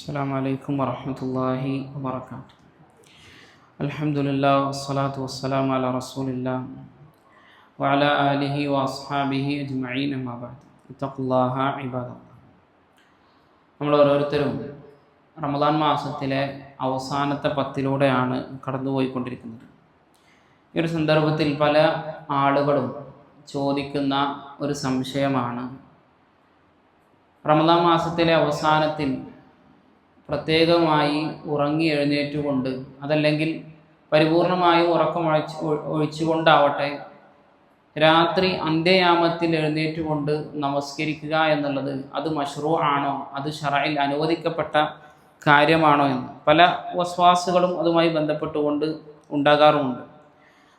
അസ്സലാമു അലൈക്കും വറഹ്മത്തുള്ളാഹി വബറകാതുഹു. അൽഹംദുലില്ലാഹി വസ്സലാത്തു വസ്സലാമു അലാ റസൂലില്ലാഹി വഅലാ ആലിഹി വഅസ്ഹാബിഹി അജ്മഈൻ. അമ്മാ ബഅദ്. ഇത്തഖുല്ലാഹ ഇബാദല്ലാഹ്. നമ്മൾ ഓരോരുത്തരും റമദാൻ മാസത്തിലെ അവസാനത്തെ പത്തിലൂടെയാണ് കടന്നുപോയിക്കൊണ്ടിരിക്കുന്നത്. ഈ ഒരു സന്ദർഭത്തിൽ പല ആളുകളും ചോദിക്കുന്ന ഒരു സംശയമാണ്, റമദാൻ മാസത്തിലെ അവസാനത്തിൽ പ്രത്യേകമായി ഉറങ്ങി എഴുന്നേറ്റുകൊണ്ട്, അതല്ലെങ്കിൽ പരിപൂർണമായും ഉറക്കം ഒഴിച്ചുകൊണ്ടാവട്ടെ, രാത്രി അന്ത്യയാമത്തിൽ എഴുന്നേറ്റുകൊണ്ട് നമസ്കരിക്കുക എന്നുള്ളത് അത് മശ്റൂ ആണോ, അത് ശറഇൽ അനുവദിക്കപ്പെട്ട കാര്യമാണോ എന്ന് പല വസ്വാസുകളും അതുമായി ബന്ധപ്പെട്ടുകൊണ്ട് ഉണ്ടാകാറുമുണ്ട്.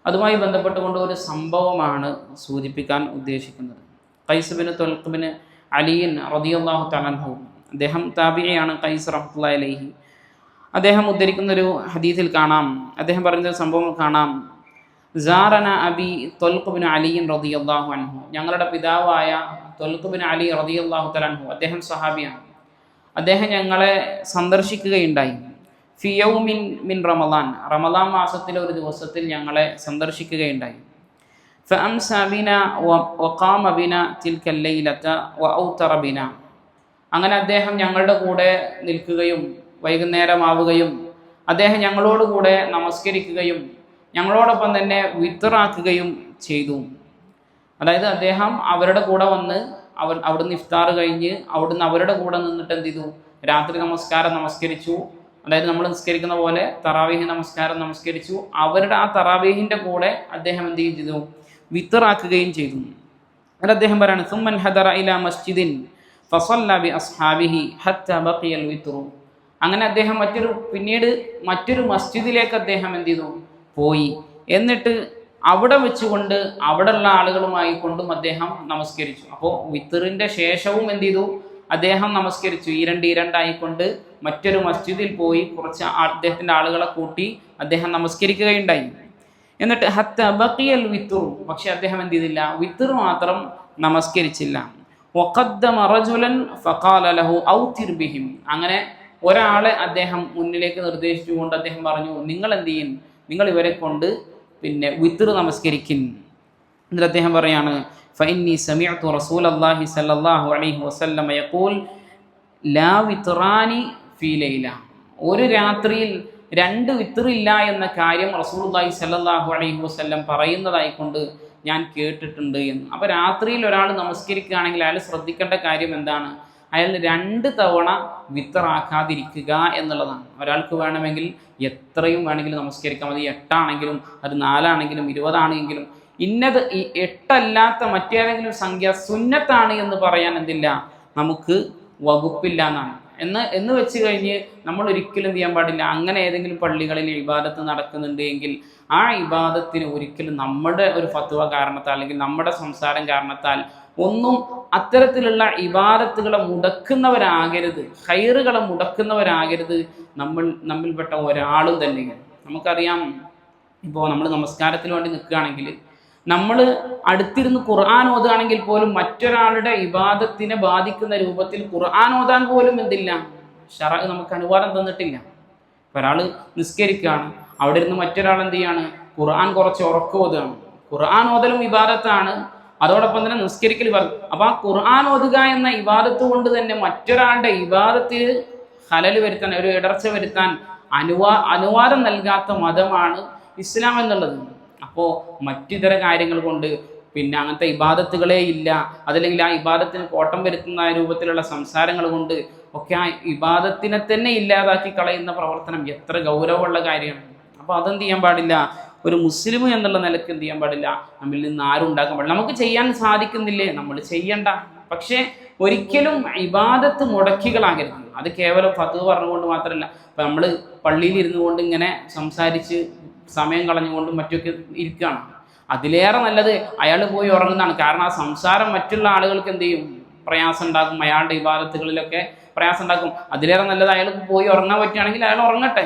അതുമായി ബന്ധപ്പെട്ടുകൊണ്ട് ഒരു സംഭവമാണ് സൂചിപ്പിക്കാൻ ഉദ്ദേശിക്കുന്നത്. ഖൈസ് ബിൻ തുൽഖ് ബിൻ അലിൻ റളിയല്ലാഹു തആല അൻഹു, അദ്ദേഹം താബിഈയാണ്, ഖൈസ് റഹ്മത്തുള്ളാഹി അലൈഹി. അദ്ദേഹം ഉദ്ധരിക്കുന്നൊരു ഹദീസിൽ കാണാം, അദ്ദേഹം പറയുന്ന സംഭവം കാണാം, സാറന അബി തുൽഖ് ബിൻ അലി റളിയല്ലാഹു അൻഹു, ഞങ്ങളുടെ പിതാവായ തുൽഖ് ബിൻ അലി റളിയല്ലാഹു തആല അൻഹു, അദ്ദേഹം സഹാബിയാണ്. അദ്ദേഹം ഞങ്ങളെ സന്ദർശിക്കുകയുണ്ടായി. ഫി യൗമിൻ മിൻ റമളാൻ, റമളാൻ മാസത്തിലെ ഒരു ദിവസത്തിൽ ഞങ്ങളെ സന്ദർശിക്കുകയുണ്ടായി. ഫഅംസാ ബിനാ വഖാമ ബിനാ തിൽക്കൽ ലൈലത വഔതറ ബിനാ, അങ്ങനെ അദ്ദേഹം ഞങ്ങളുടെ കൂടെ നിൽക്കുകയും വൈകുന്നേരമാവുകയും അദ്ദേഹം ഞങ്ങളോടുകൂടെ നമസ്കരിക്കുകയും ഞങ്ങളോടൊപ്പം തന്നെ വിത്റാക്കുകയും ചെയ്തു. അതായത് അദ്ദേഹം അവരുടെ കൂടെ വന്ന് അവിടുന്ന് ഇഫ്താർ കഴിഞ്ഞ് അവിടുന്ന് അവരുടെ കൂടെ നിന്നിട്ട് എന്ത് ചെയ്തു, രാത്രി നമസ്കാരം നമസ്കരിച്ചു. അതായത് നമ്മൾ നിസ്കരിക്കുന്ന പോലെ തറാവീഹ് നമസ്കാരം നമസ്കരിച്ചു. അവരുടെ ആ തറാവീഹിൻ്റെ കൂടെ അദ്ദേഹം എന്ത് ചെയ്തു, വിത്റാക്കുകയും ചെയ്തു. എന്നിട്ട് അദ്ദേഹം പറയാണ്, സുമ്മൻ ഹദറ ഇലാ മസ്ജിദിൻ ഫസല്ല ബി അസ്ഹാബിഹി ഹത്താ ബഖിയൽ വിത്റു. അങ്ങനെ അദ്ദേഹം പിന്നീട് മറ്റൊരു മസ്ജിദിലേക്ക് അദ്ദേഹം എന്ത് ചെയ്തു, പോയി. എന്നിട്ട് അവിടെ വെച്ചുകൊണ്ട് അവിടെയുള്ള ആളുകളുമായി കൊണ്ടും അദ്ദേഹം നമസ്കരിച്ചു. അപ്പോൾ വിത്റിൻ്റെ ശേഷവും എന്ത് ചെയ്തു, അദ്ദേഹം നമസ്കരിച്ചു. ഈരണ്ടായിക്കൊണ്ട് മറ്റൊരു മസ്ജിദിൽ പോയി കുറച്ച് അദ്ദേഹത്തിൻ്റെ ആളുകളെ കൂട്ടി അദ്ദേഹം നമസ്കരിക്കുകയുണ്ടായി. എന്നിട്ട് ഹത്താ ബഖിയൽ വിത്റു, പക്ഷെ അദ്ദേഹം എന്ത് ചെയ്തില്ല, വിത്ർ മാത്രം നമസ്കരിച്ചില്ല. വഖദ്ദമ റജുലൻ ഫഖാല ലഹു ഔതിർ ബിഹിം, അങ്ങനെ ഒരാളെ അദ്ദേഹം മുന്നിലേക്ക് നിർദ്ദേശിച്ചുകൊണ്ട് അദ്ദേഹം പറഞ്ഞു, നിങ്ങൾ എന്ത് ചെയ്യും, നിങ്ങൾ ഇവരെ കൊണ്ട് വിത്ർ നമസ്കരിക്കിൻ. എന്നിട്ട് അദ്ദേഹം പറയാണ്, ഫഇന്നി സമിഅതു റസൂലല്ലാഹി സ്വല്ലല്ലാഹു അലൈഹി വസല്ലം യഖൂൽ ലാ വിത്റാനി ഫീ ലൈല, ഒരു രാത്രിയിൽ 2 വിത്റില്ല എന്ന കാര്യം റസൂലുള്ളാഹി സ്വല്ലല്ലാഹു അലൈഹി വസല്ലം പറയുന്നതായിക്കൊണ്ട് ഞാൻ കേട്ടിട്ടുണ്ട് എന്ന്. അപ്പോൾ രാത്രിയിൽ ഒരാൾ നമസ്കരിക്കുകയാണെങ്കിൽ അയാൾ ശ്രദ്ധിക്കേണ്ട കാര്യം എന്താണ്, അയാൾ 2 തവണ വിത്തറാക്കാതിരിക്കുക എന്നുള്ളതാണ്. ഒരാൾക്ക് വേണമെങ്കിൽ എത്രയും വേണമെങ്കിലും നമസ്കരിക്കാം. അത് 8 ആണെങ്കിലും അത് 4 ആണെങ്കിലും 20 ആണെങ്കിലും ഇന്നത് ഈ 8 അല്ലാത്ത മറ്റേതെങ്കിലും സംഖ്യ സുന്നത്താണ് എന്ന് പറയാൻ എന്തില്ല, നമുക്ക് വകുപ്പില്ല എന്നാണ്. എന്ന് വെച്ച് കഴിഞ്ഞ് നമ്മൾ ഒരിക്കലും എന്ത് ചെയ്യാൻ പാടില്ല, അങ്ങനെ ഏതെങ്കിലും പള്ളികളിൽ ഇബാദത്ത് നടക്കുന്നുണ്ട് എങ്കിൽ ആ ഇബാദത്തിന് ഒരിക്കലും നമ്മുടെ ഒരു ഫത്വ കാരണത്താൽ അല്ലെങ്കിൽ നമ്മുടെ സംസാരം കാരണത്താൽ ഒന്നും അത്തരത്തിലുള്ള ഇബാദത്തുകളെ മുടക്കുന്നവരാകരുത്, ഖൈറുകളെ മുടക്കുന്നവരാകരുത് നമ്മിൽപ്പെട്ട ഒരാളും തന്നെ. നമുക്കറിയാം, ഇപ്പോൾ നമ്മൾ നമസ്കാരത്തിന് വേണ്ടി നിൽക്കുകയാണെങ്കിൽ നമ്മൾ അടുത്തിരുന്ന് ഖുർആൻ ഓതുകയാണെങ്കിൽ പോലും മറ്റൊരാളുടെ ഇബാദത്തിനെ ബാധിക്കുന്ന രൂപത്തിൽ ഖുർആൻ ഓതാൻ പോലും എന്തില്ല, ശറഅ നമുക്ക് അനുവാദം തന്നിട്ടില്ല. ഒരാൾ നിസ്കരിക്കുകയാണ്, അവിടെ ഇരുന്ന് മറ്റൊരാൾ എന്ത് ചെയ്യാണ്, ഖുർആൻ കുറച്ച് ഉറക്കം ഓതുകയാണ്. ഖുർആൻ ഓതലും ഇബാദത്താണ്, അതോടൊപ്പം തന്നെ നിസ്കരിക്കൽ ഇബാദത്ത്. അപ്പോൾ ആ ഖുർആൻ ഓതുക എന്ന ഇബാദത്ത് കൊണ്ട് തന്നെ മറ്റൊരാളുടെ ഇബാദത്തിൽ ഖലൽ വരുത്താൻ, ഒരു ഇടർച്ച വരുത്താൻ അനുവാദം നൽകാത്ത മതമാണ് ഇസ്ലാം എന്നുള്ളത്. അപ്പോൾ മറ്റിതര കാര്യങ്ങൾ കൊണ്ട് അങ്ങനത്തെ ഇബാദത്തുകളേ ഇല്ല, അതല്ലെങ്കിൽ ആ ഇബാദത്തിന് കോട്ടം വരുത്തുന്ന രൂപത്തിലുള്ള സംസാരങ്ങൾ കൊണ്ട് ഒക്കെ ആ ഇബാദത്തിനെ തന്നെ ഇല്ലാതാക്കി കളയുന്ന പ്രവർത്തനം എത്ര ഗൗരവമുള്ള കാര്യമാണ്. അപ്പോൾ അതെന്ത് ചെയ്യാൻ പാടില്ല, ഒരു മുസ്ലിം എന്നുള്ള നിലയ്ക്ക് എന്ത് ചെയ്യാൻ പാടില്ല, നമ്മിൽ നിന്ന് ആരും ഉണ്ടാക്കാൻ പാടില്ല. നമുക്ക് ചെയ്യാൻ സാധിക്കുന്നില്ലേ, നമ്മൾ ചെയ്യണ്ട. പക്ഷേ ഒരിക്കലും ഇബാദത്ത് മുടക്കികളാകരുത്. അത് കേവലം ഫത്വ പറഞ്ഞുകൊണ്ട് മാത്രമല്ല, ഇപ്പം നമ്മൾ പള്ളിയിൽ ഇരുന്നു കൊണ്ട് ഇങ്ങനെ സംസാരിച്ച് സമയം കളഞ്ഞുകൊണ്ടും മറ്റൊക്കെ ഇരിക്കുകയാണ്. അതിലേറെ നല്ലത് അയാൾ പോയി ഉറങ്ങുന്നതാണ്. കാരണം ആ സംസാരം മറ്റുള്ള ആളുകൾക്ക് എന്ത് ചെയ്യും, പ്രയാസം ഉണ്ടാക്കും, അയാളുടെ ഇബാദത്തുകളിലൊക്കെ പ്രയാസം ഉണ്ടാക്കും. അതിലേറെ നല്ലത് അയാൾക്ക് പോയി ഉറങ്ങാൻ പറ്റുകയാണെങ്കിൽ അയാൾ ഉറങ്ങട്ടെ.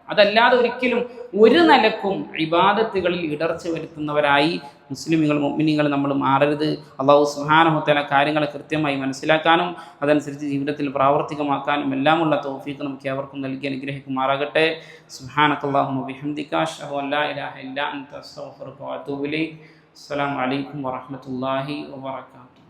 അതല്ലാതെ ഒരിക്കലും ഒരു നിലക്കും ഇബാദത്തുകളിൽ ഇടർച്ച വരുത്തുന്നവരായി മുസ്ലിമുകൾ മുഅ്മിനീങ്ങൾ നമ്മൾ മാറരുത്. അല്ലാഹു സുബ്ഹാനഹു വ തആല കാര്യങ്ങളെ കൃത്യമായി മനസ്സിലാക്കാനും അതനുസരിച്ച് ജീവിതത്തിൽ പ്രാവർത്തികമാക്കാനും എല്ലാമുള്ള തൗഫീഖ് നമുക്ക് ഏവർക്കും നൽകി അനുഗ്രഹിക്കുമാറാകട്ടെ. സുബ്ഹാനകല്ലാഹുമ്മ ബിഹംദിക അഷ്ഹദു അൻ ലാ ഇലാഹ ഇല്ലാ അൻത അസ്തഗ്ഫിറുക വ അതൂബു ഇലൈക്. അസ്സലാമു അലൈക്കും വറഹ്മത്തുള്ളാഹി വബറകാതുഹു.